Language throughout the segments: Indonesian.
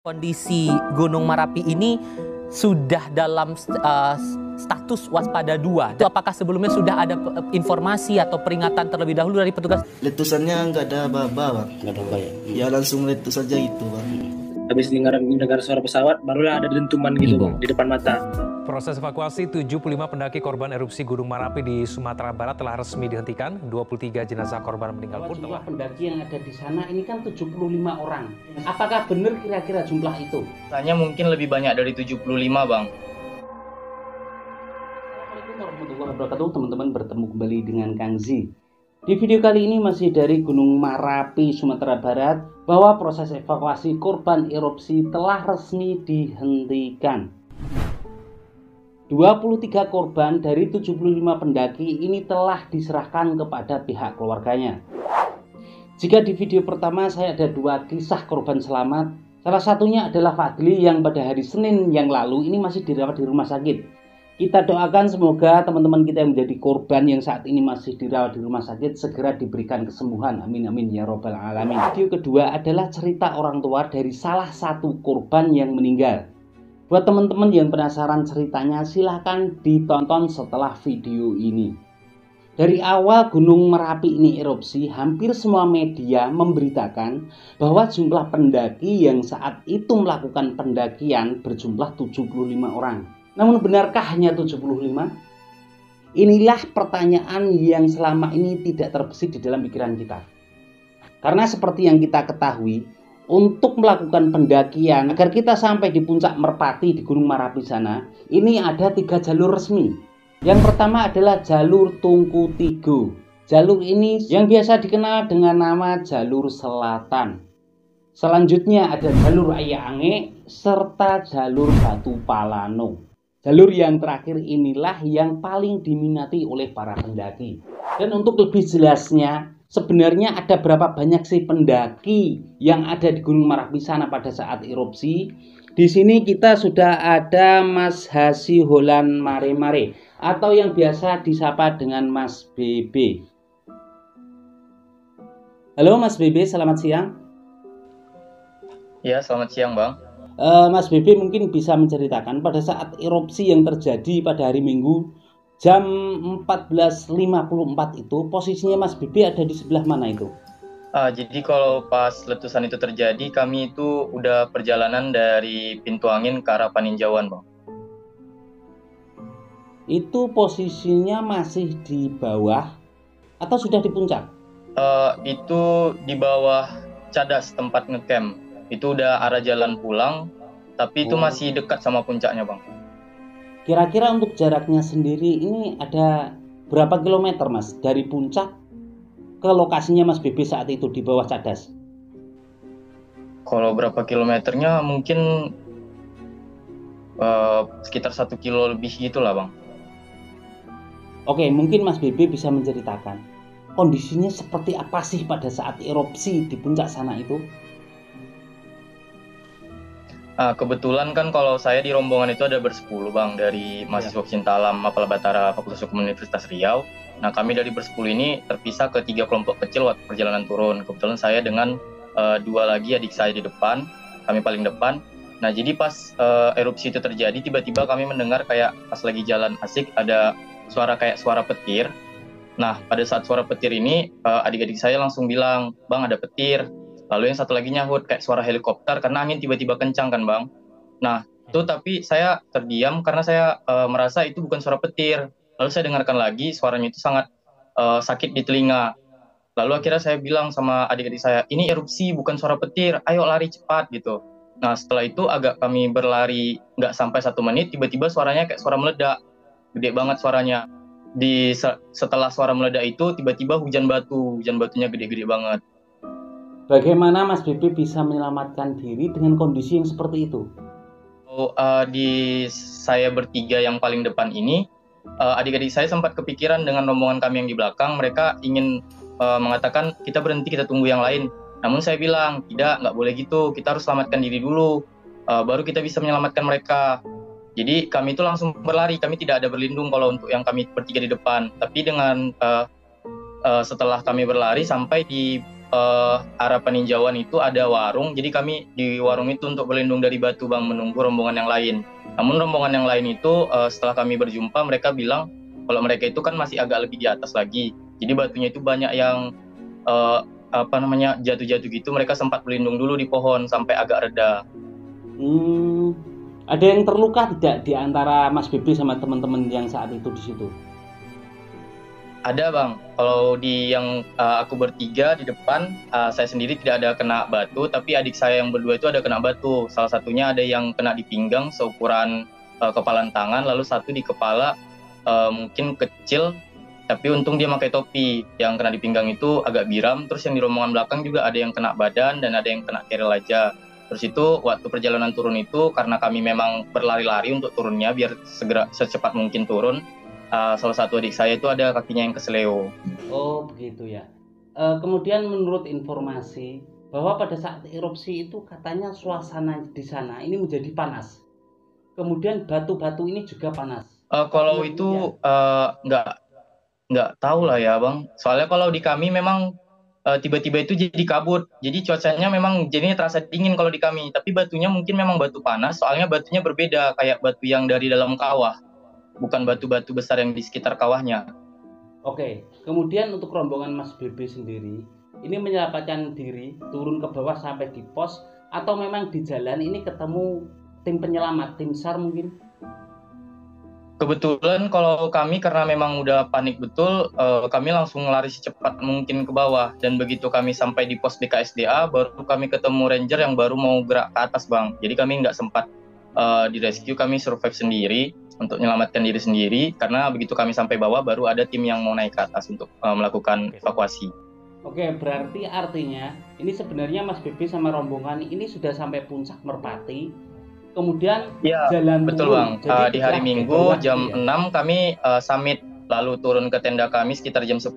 Kondisi Gunung Merapi ini sudah dalam status waspada 2. Apakah sebelumnya sudah ada informasi atau peringatan terlebih dahulu dari petugas? Letusannya nggak ada apa-apa, Bang. Nggak ada apa ya? Ya langsung letus saja gitu, Bang. Habis dengar suara pesawat, barulah ada dentuman gitu Bang, di depan mata. Proses evakuasi 75 pendaki korban erupsi Gunung Merapi di Sumatera Barat telah resmi dihentikan. 23 jenazah korban meninggal pun telah. Pendaki yang ada di sana ini kan 75 orang. Apakah benar kira-kira jumlah itu? Rasanya mungkin lebih banyak dari 75, Bang. Assalamualaikum warahmatullahi wabarakatuh, teman-teman, bertemu kembali dengan Kang Z. Di video kali ini masih dari Gunung Merapi, Sumatera Barat, bahwa proses evakuasi korban erupsi telah resmi dihentikan. 23 korban dari 75 pendaki ini telah diserahkan kepada pihak keluarganya. Jika di video pertama saya ada 2 kisah korban selamat, salah satunya adalah Fadli yang pada hari Senin yang lalu ini masih dirawat di rumah sakit. Kita doakan semoga teman-teman kita yang menjadi korban yang saat ini masih dirawat di rumah sakit segera diberikan kesembuhan. Amin amin ya robbal alamin. Video kedua adalah cerita orang tua dari salah satu korban yang meninggal. Buat teman-teman yang penasaran ceritanya, silahkan ditonton setelah video ini. Dari awal Gunung Merapi ini erupsi, hampir semua media memberitakan bahwa jumlah pendaki yang saat itu melakukan pendakian berjumlah 75 orang. Namun benarkah hanya 75? Inilah pertanyaan yang selama ini tidak terbesit di dalam pikiran kita. Karena seperti yang kita ketahui, untuk melakukan pendakian agar kita sampai di puncak Merpati di Gunung Merapi sana, ini ada 3 jalur resmi. Yang pertama adalah jalur Tungku Tigo. Jalur ini yang biasa dikenal dengan nama jalur selatan. Selanjutnya ada jalur Ayaange serta jalur Batu Palano. Jalur yang terakhir inilah yang paling diminati oleh para pendaki. Dan untuk lebih jelasnya, sebenarnya ada berapa banyak sih pendaki yang ada di Gunung Merapi sana pada saat erupsi? Di sini kita sudah ada Mas Hasiholan Mare-Mare atau yang biasa disapa dengan Mas BB. Halo Mas BB, selamat siang. Ya, selamat siang, Bang. Mas BB mungkin bisa menceritakan pada saat erupsi yang terjadi pada hari Minggu jam 14.54 itu posisinya Mas BB ada di sebelah mana itu? Jadi kalau pas letusan itu terjadi, kami itu udah perjalanan dari pintu angin ke arah Paninjauan, Bang. Itu posisinya masih di bawah atau sudah di puncak? Itu di bawah Cadas, tempat ngecamp. Itu udah arah jalan pulang, tapi itu masih dekat sama puncaknya, Bang. Kira-kira untuk jaraknya sendiri ini ada berapa kilometer, Mas? Dari puncak ke lokasinya Mas BB saat itu di bawah Cadas? Kalau berapa kilometernya mungkin sekitar 1 kilo lebih gitulah, Bang. Oke, mungkin Mas BB bisa menceritakan kondisinya seperti apa sih pada saat erupsi di puncak sana itu? Kebetulan kan kalau saya di rombongan itu ada bersepuluh, Bang, dari mahasiswa Cinta Alam Mapala Batara Fakultas Hukum Universitas Riau. Nah, kami dari bersepuluh ini terpisah ke 3 kelompok kecil waktu perjalanan turun. Kebetulan saya dengan 2 lagi adik saya di depan, kami paling depan. Nah, jadi pas erupsi itu terjadi, tiba-tiba kami mendengar kayak pas lagi jalan asik ada suara kayak suara petir. Nah, pada saat suara petir ini, adik-adik saya langsung bilang, "Bang, ada petir." Lalu yang satu lagi nyahut kayak suara helikopter karena angin tiba-tiba kencang kan, Bang. Nah, itu tapi saya terdiam karena saya merasa itu bukan suara petir. Lalu saya dengarkan lagi suaranya itu sangat sakit di telinga. Lalu akhirnya saya bilang sama adik-adik saya, "Ini erupsi bukan suara petir, ayo lari cepat," gitu. Nah, setelah itu agak kami berlari nggak sampai 1 menit, tiba-tiba suaranya kayak suara meledak. Gede banget suaranya. Setelah suara meledak itu tiba-tiba hujan batunya gede-gede banget. Bagaimana Mas BB bisa menyelamatkan diri dengan kondisi yang seperti itu? Di saya bertiga yang paling depan ini, adik-adik saya sempat kepikiran dengan rombongan kami yang di belakang. Mereka ingin mengatakan kita berhenti, kita tunggu yang lain. Namun saya bilang, nggak boleh gitu. Kita harus selamatkan diri dulu, baru kita bisa menyelamatkan mereka. Jadi kami itu langsung berlari. Kami tidak ada berlindung kalau untuk yang kami bertiga di depan. Tapi dengan setelah kami berlari sampai di arah peninjauan itu ada warung, jadi kami di warung itu untuk berlindung dari batu bang, menunggu rombongan yang lain. Namun rombongan yang lain itu setelah kami berjumpa mereka bilang kalau mereka itu kan masih agak lebih di atas lagi, jadi batunya itu banyak yang jatuh-jatuh gitu. Mereka sempat berlindung dulu di pohon sampai agak reda. Ada yang terluka tidak di antara Mas Bebe sama teman-teman yang saat itu di situ? Ada bang, kalau di yang aku bertiga di depan, saya sendiri tidak ada kena batu, tapi adik saya yang berdua itu ada kena batu. Salah satunya ada yang kena di pinggang seukuran kepalan tangan, lalu satu di kepala mungkin kecil, tapi untung dia pakai topi. Yang kena di pinggang itu agak biram, terus yang di rombongan belakang juga ada yang kena badan dan ada yang kena keril aja. Terus itu waktu perjalanan turun itu karena kami memang berlari-lari untuk turunnya biar segera secepat mungkin turun. Salah satu adik saya itu ada kakinya yang keseleo. Oh begitu ya. Kemudian menurut informasi bahwa pada saat erupsi itu katanya suasana di sana ini menjadi panas. Kemudian batu-batu ini juga panas. Kalau itu nggak tahu lah ya bang. Soalnya kalau di kami memang tiba-tiba itu jadi kabut. Jadi cuacanya memang jadinya terasa dingin kalau di kami. Tapi batunya mungkin memang batu panas. Soalnya batunya berbeda kayak batu yang dari dalam kawah. Bukan batu-batu besar yang di sekitar kawahnya. Oke, kemudian untuk rombongan Mas Bebe sendiri, ini menyelamatkan diri, turun ke bawah sampai di pos, atau memang di jalan ini ketemu tim penyelamat, tim SAR mungkin? Kebetulan kalau kami karena memang udah panik betul, kami langsung lari secepat mungkin ke bawah. Dan begitu kami sampai di pos BKSDA, baru kami ketemu ranger yang baru mau gerak ke atas bang. Jadi kami nggak sempat di rescue, kami survive sendiri untuk menyelamatkan diri sendiri, karena begitu kami sampai bawah baru ada tim yang mau naik ke atas untuk melakukan evakuasi. Oke, berarti artinya ini sebenarnya Mas Bebe sama rombongan ini sudah sampai puncak Merpati, kemudian ya, jalan betul turun. bang. Jadi di hari Minggu jam 6 kami summit, lalu turun ke tenda kami sekitar jam 10,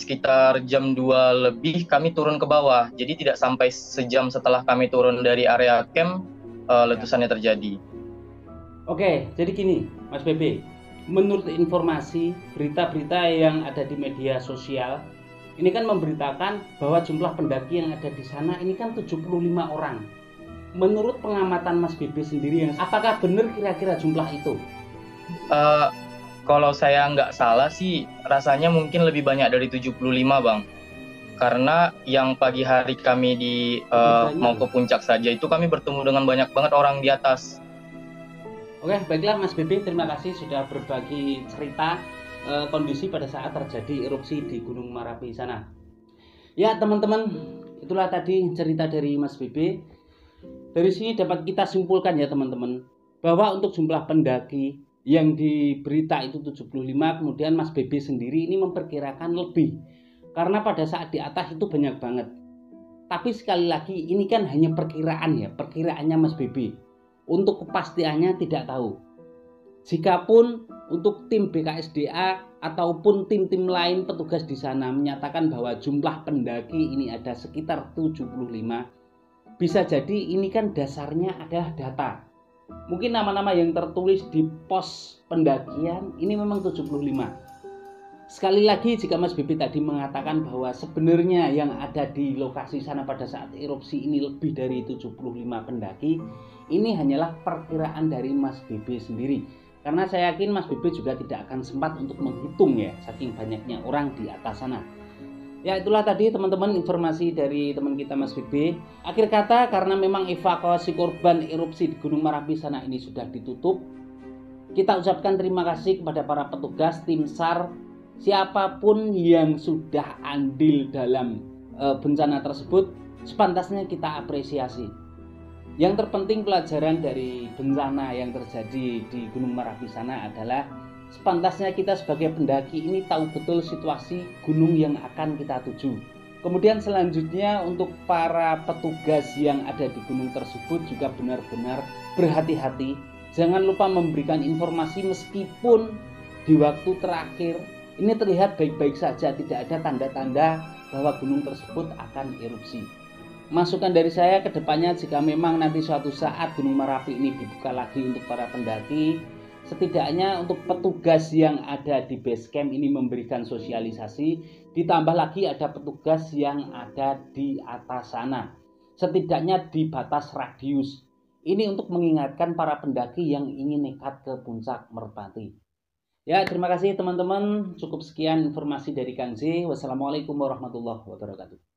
sekitar jam 2 lebih kami turun ke bawah. Jadi tidak sampai sejam setelah kami turun dari area camp, letusannya terjadi. Oke, jadi gini, Mas Bebe, menurut informasi berita-berita yang ada di media sosial, ini kan memberitakan bahwa jumlah pendaki yang ada di sana ini kan 75 orang. Menurut pengamatan Mas Bebe sendiri, apakah benar kira-kira jumlah itu? Kalau saya nggak salah sih, rasanya mungkin lebih banyak dari 75 bang. Karena yang pagi hari kami mau ke puncak saja itu kami bertemu dengan banyak banget orang di atas. Oke, baiklah Mas Bebe, terima kasih sudah berbagi cerita kondisi pada saat terjadi erupsi di Gunung Merapi sana. Ya teman-teman, itulah tadi cerita dari Mas Bebe. Dari sini dapat kita simpulkan ya teman-teman, bahwa untuk jumlah pendaki yang di berita itu 75, kemudian Mas Bebe sendiri ini memperkirakan lebih. Karena pada saat di atas itu banyak banget. Tapi sekali lagi ini kan hanya perkiraan ya, perkiraannya Mas Bebe. Untuk kepastiannya tidak tahu. Jikapun untuk tim BKSDA ataupun tim-tim lain petugas di sana menyatakan bahwa jumlah pendaki ini ada sekitar 75, bisa jadi ini kan dasarnya adalah data. Mungkin nama-nama yang tertulis di pos pendakian ini memang 75. Sekali lagi, jika Mas Bebe tadi mengatakan bahwa sebenarnya yang ada di lokasi sana pada saat erupsi ini lebih dari 75 pendaki, ini hanyalah perkiraan dari Mas Bebe sendiri. Karena saya yakin Mas Bebe juga tidak akan sempat untuk menghitung ya, saking banyaknya orang di atas sana. Ya itulah tadi teman-teman informasi dari teman kita Mas Bebe. Akhir kata, karena memang evakuasi korban erupsi di Gunung Merapi sana ini sudah ditutup, kita ucapkan terima kasih kepada para petugas tim SAR, siapapun yang sudah andil dalam bencana tersebut, sepantasnya kita apresiasi. Yang terpenting pelajaran dari bencana yang terjadi di Gunung Merapi sana adalah sepantasnya kita sebagai pendaki ini tahu betul situasi gunung yang akan kita tuju. Kemudian selanjutnya untuk para petugas yang ada di gunung tersebut juga benar-benar berhati-hati. Jangan lupa memberikan informasi meskipun di waktu terakhir ini terlihat baik-baik saja, tidak ada tanda-tanda bahwa gunung tersebut akan erupsi. Masukan dari saya ke depannya, jika memang nanti suatu saat Gunung Merapi ini dibuka lagi untuk para pendaki, Setidaknya untuk petugas yang ada di base camp ini memberikan sosialisasi, ditambah lagi ada petugas yang ada di atas sana, setidaknya di batas radius. Ini untuk mengingatkan para pendaki yang ingin nekat ke puncak Merpati. Ya, terima kasih teman-teman. Cukup sekian informasi dari Kang Z. Wassalamualaikum warahmatullahi wabarakatuh.